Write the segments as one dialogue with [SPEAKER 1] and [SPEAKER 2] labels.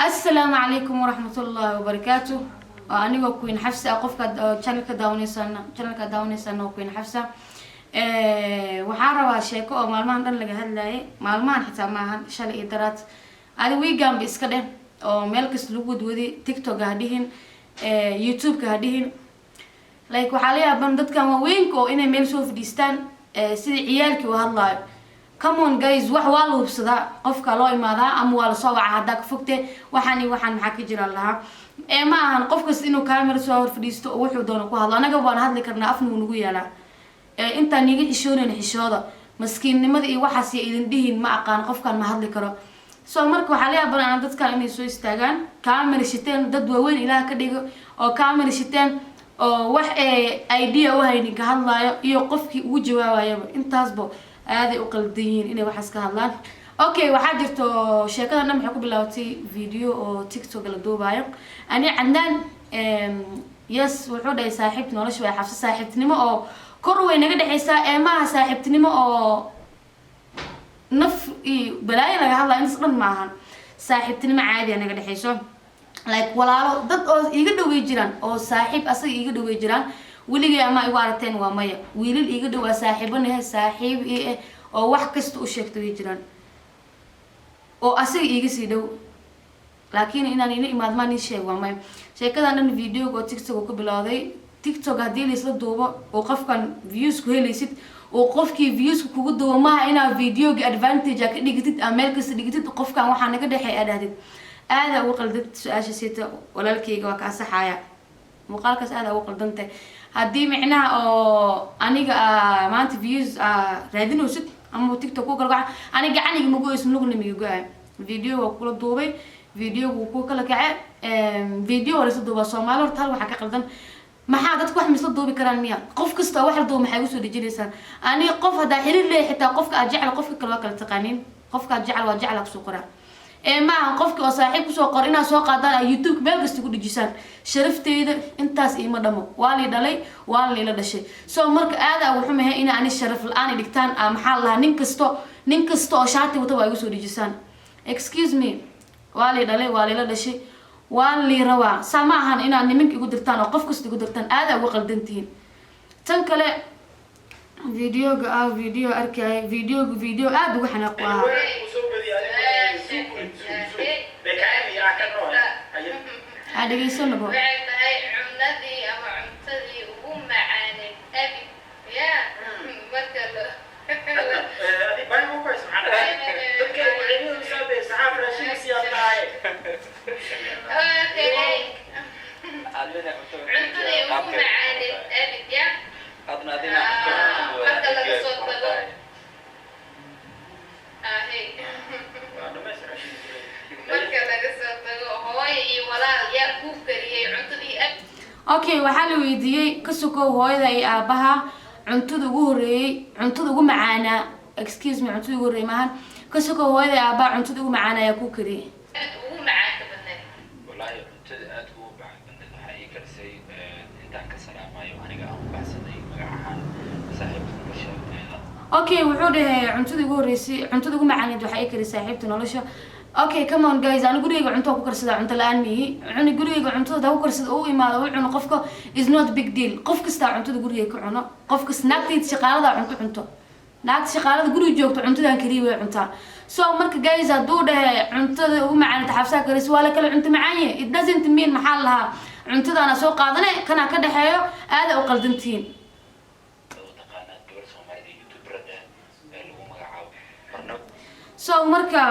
[SPEAKER 1] السلام عليكم ورحمة الله وبركاته. أنا وكوين حفصة أقف channel كداوني سنة وكوين حفصة وحارة شيكو أو معلمان دن لقى هلاي معلمان حتى معهن شال إدارات هذا ويجام بيسكده أو ملكس لوجود ودي تيك توك هاديهن يوتيوب كهاديهن like وحاليا بندت كم وينكو إنه ميل شوف ديستان سيد عيالك وهالله come on guys wax waa la hubsadaa qofka loo imaadaa ama waa la soo wacaa hadaa ka fogtay waxaan maxaa ka jira laha ma ahan qofkas inuu camera soo hor fadhiisto oo wuxuu doono ku hadlo anaga waan hadli karnaa afnu nagu yeelaa inta niga xishoonin xishooda maskiinnimada iyo waxaas idin dhihin ma aqaan qofkan ma hadli karo soo marka waxa la yaabaa dadka inay soo istaagaan camera shiteen dad waaweyn ilaaha ka dhigo oo camera shiteen oo wax idea u haynin ka hadlaayo iyo qofkii ugu jawaabayo intaasba هذه أقلدين إني وحس كهالان أوكي واحد جرتو شيكا أنا محكو بلاوتي فيديو أو تيك توك لدو بايق أنا عندنا يس وحودة صاحبتي ولا شوية حفصة صاحبتني ما أو كروي نقدر حسا ما صاحبتني ما أو نف بلاي لقى هلا نسقط معها صاحبتني ما عادي أنا قدر حسا like ولا ضد أو يقدروا يجران أو صاحب أصلا يقدروا يجران ولقي أما يوارتين ومايا ويلل يقدوا صاحبنا صاحب إيه أو واحد كست وشكتوا يجران أو أصل يجسيدو لكن إن أنا ما نشيء ومايا شيء كذا أنا الفيديو قو تيك توك بلاذي تيك توك هدي اللي صار دوبا وقف كان فيوز كهيل يصير وقف كي فيوز كوجود دوبا ما أنا فيديو كأدفانتج أكيد جديد أمريكا جديد وقف كان وحنا كده حي أدهد هذا وقلدت سؤال شيء ولا الكي جوا كاسحايا مقالك هذا وقلدنته هدي معناها أو أنا ما أنت فيوز رادين وسط أما تيك توك وكلا أنا قاعد مجو اسمه نقول ميجوا فيديو وكل دوبي فيديو وكلا كعب فيديو ولا صدق بصومال ورتال وحكي قلدن ما حدث واحد مثل دوبي كران مياه قف كستا واحد دوم حيوسو دجلسان أنا قف هذا حرير لي حتى قفك أرجع قفك كل وكل تقانين قفك أرجع وأرجع لك سكرة ما قفك وصاحبك سو قرينا سو قادة يوتيوب بلغس تقول دجسان شرفتي إذا أنتاس إيه مدمو والي دلي والي لا دشي سو مرك هذا وحمه هنا أنا الشرف الآن دكتان محلها ننكستو شاتي وتبغى يوسو دجسان excuse me والي دلي والي لا دشي والي روا سامعهن إن أنا منك يقول درتان وقفك يقول درتان هذا وقلدنتين تنكله فيديو أركي فيديو هذا وحنا قواه هذا يسون بو
[SPEAKER 2] عمتي أما عمتي وهم معاني أبي يا مثلا
[SPEAKER 3] هذه باي مو كويس معنا تذكر وعيني وسابي سحاب رشيد سياطاي
[SPEAKER 2] عمتي وهم معاني أبي يا
[SPEAKER 4] أظن هذه
[SPEAKER 2] مثلا صوت هي
[SPEAKER 1] اوكي waxaa la weydiiyay ka suko hooyada ay aabaha cuntada ugu horeeyay cuntada ugu macaana excuse me cuntada ugu horeeyay maahan ka suko hooyada ay aabaha cuntada ugu macaana ayaa ku kariyay
[SPEAKER 2] ugu macaanka badnay
[SPEAKER 4] wallahi cuntada aad ugu badnay waxa ay karsay intaan ka salaamayo aniga aan baxsaday magacahan saaxiibka nolosha
[SPEAKER 1] okay wuxuu dhahay cuntada ugu horeysay cuntada ugu macaanid waxa ay karisay saaxiibta nolosha okay come on guys أنا قريبا عنتو كوكر سدا عنت الآن ميه أنا قريبا عنتو ده كوكر سدا أو إما أو عنو قفكه is not big deal قفك سدا عنتو ده قريبا كعنو قفك سناكتي شقالة ده عنتو ناكت شقالة ده قريبا جوكتو عنتو ده كريبا عنتا so مرك guys هدو ده عنتو ده هو معنا تحفسا كريس ولا كلا عنت معايا it doesn't mean محلها عنتو ده أنا سوق قاضنا كنا كده حيو هذا وقلدنتين so marka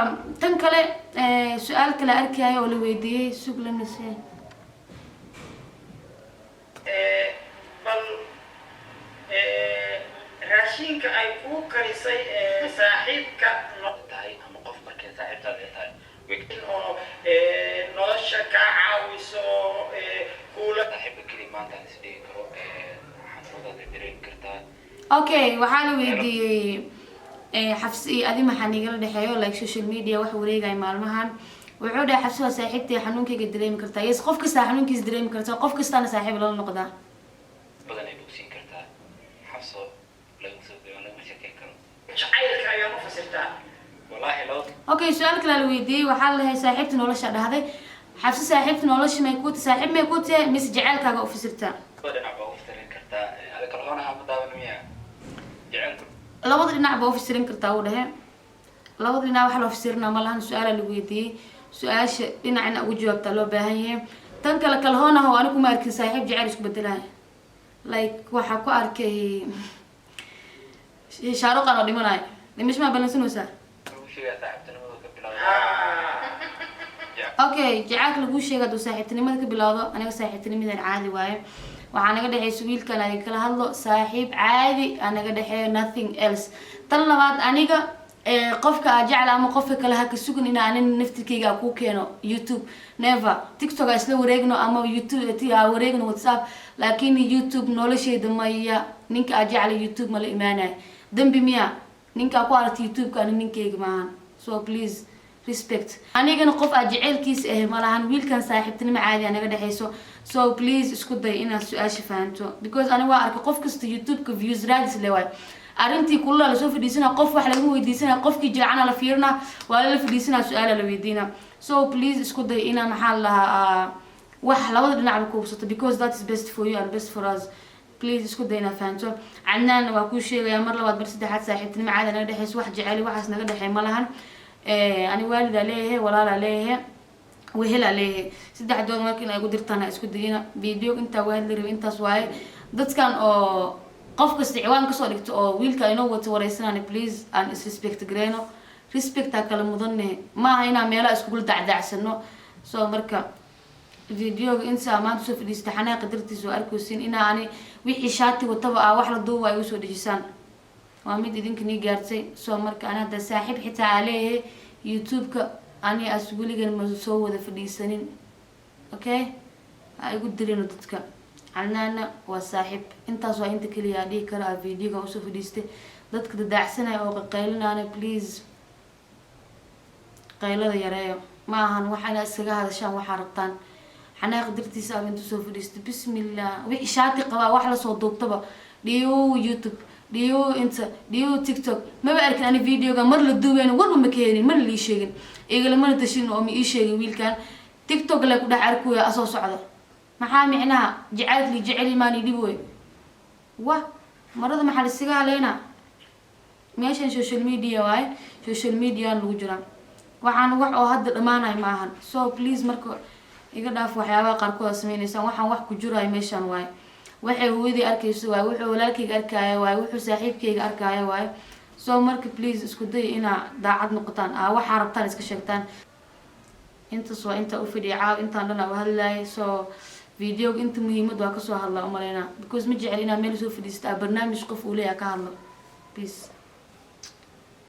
[SPEAKER 1] tan kale su'aal kale arkay oo la weydiiyay suuq la nasay
[SPEAKER 3] bal raashinka ay ku karisay saaxiibka
[SPEAKER 4] noqday ama qof markay saaxiibtada tahay weekend
[SPEAKER 3] oo nolosha ka caawiso kula
[SPEAKER 4] saaxiibka kalimaanta isdhihi karo xanuunada dareemi kartaa
[SPEAKER 1] okay waxaa la weydiiyay حفصي أدي ما حنيجي له حياه لايك سوشيال ميديا واحد وريجا مالمهن وعودة حفصها صاحبتي حنون كي قدري مكرتا يس قف كستا حنون كي قدري مكرتا قف كستا أنا صاحب له النقطة
[SPEAKER 4] بدن يبوسين كرتا حفصة لا يمسك ولا مشاكل كرو
[SPEAKER 3] شعيرك أيام فسرتها
[SPEAKER 4] والله لو
[SPEAKER 1] okay su'aal kale la weydiiyey waxaa la leeyahay saaxiibta nolosha dhahday xabsi saaxiibta nolosha may ku saaxiib may ku tahay mis jaceelkaaga u fasirtaa
[SPEAKER 4] dhinac baa u fasirin kartaa ada kalhoonaha ma daawan miya jaceelku
[SPEAKER 1] labada dhinac baa u fasirin kartaa uu dhahe labada dhinac wax loo fasirnaa ma lahan su-aala la weydiiyey su-aasha dhinacna ugu jawaabtaa loo baahan yahay tan kale kalhoonaha oo anigu ma arkin saaxiib jaceyl isku bedelaya like waxaa ku arkay shaaruqan oo dhimanayo dhimasho maa balansanaysaa
[SPEAKER 4] lagu sheegaa saaxiibtinimada ka bilaabo
[SPEAKER 1] okay jacaylka lagu sheega hadduu saaxiibtinimada ka bilowdo aniga saaxiibtinimadan caadi waaye waxaa naga dhexeysa wiilkan adiga kala hadlo saaxiib caadi aa naga dhexeeyo nothing else tan labaad aniga qofka aa jecla ama qofka kale ha ka sugan in anin naftirkeyga ku keeno YouTube never TikTok isla wareegno ama YouTube wareegno WhatsApp laakiin YouTube nolosheeda maya ninka aa jecla YouTube ma la imaanayo dambi miya ninka ku aragtay YouTube ka ninkeyga maahan so please respect anigana qof aa jaceylkiisa ma lahan wiilkan saaxiibtinimo caadi aa naga dhexeyso so please isku day inaad su-aasha fahanto because aniga waa arkay qof kasta YouTube ka views raadis leewaay arrintii kulula la soo fadhiisana qof wax lagu weydiisana qofkii jilcana la fiirina waa la fadhiisana su-aala la weydiina so please isku day ina maxaa lahaa wax labada dhinac ku hubsato because that is best for you and best for us please isku day ina fahanto cadnaan waa ku sheegaya mar labaad bar saddexaad saaxiibtinimo caadi naga dhexeyso wax jaceyl waxaas naga dhexey ma lahan ani waalida leeyahay walaala leeyahay wehela leeyahay saddexdood marka in ay ugu dirtaan isku dayina video inta waalid rib intaas waaye dadkan oo qof kasta ciwaan ka soo dhigto oo wiilka inoo wato wareysanaan please aan is respect gareeno respect ta kala mudanne ma aha inaan meelo isku gul dacdacsano so marka video inta maanta soo fadhiista xanaaq dartiisa oo arkoosin in aan wixii shaati wataba wax la duuba ay u soo dhijisaan waa mid idinka ni gaartay soo marka ana hada saaxiib xitaa aleeyahay YouTube-ka ani asbuligan ma soo wada fadhiisanin okay ay ugu direen dadka calnaana waa saaxiib intaas waa inta kaliya dhigi kara video-ga soo fadhiistay dadka dadacsanay oo qeylinaana please qaylada yareeyo ma ahan waxana iskaga hadashaan waxa rabtaan xanaaq dartiisa aan inta soo fadhiistay bismillah wixii shaati qaba wax la soo duubtaba dhiyo YouTube dhiyo inta dhiyo TikTok ma ba arkin ani video-ga mar la duubeen warba ma keenin mar la sheegin igala mana tashin oo ma ii sheegin wiilkan TikTok la ku dhax arkuya asoo socdo maxaa micnaha jacaylki jacayl maani dhiboy wa marada maxaa la siga haleena meeshan social media waay social media lagu jira waxaan wax oo hadda dhamaanay ma ahan so please marka iga dhaaf waxyaabaha qaarkood sameynaysan waxaan wax ku jiray meeshan waay waxay hooyadii arkayso waay wuxuu walaalkayga arkaayo waay wuxuu saaxiibkayga arkaayo waay so marka please isku day ina daacad noqotaan waxa rabtaan iska sheegtaan intaas waa inta u fidhiica intaan dhan aan hadlaay so video inta muhiimad waa ka soo hadlaa umaleyna because ma jecel inaan meel soo fadhiista barnaamij qof uu leeyahay ka hadlo peace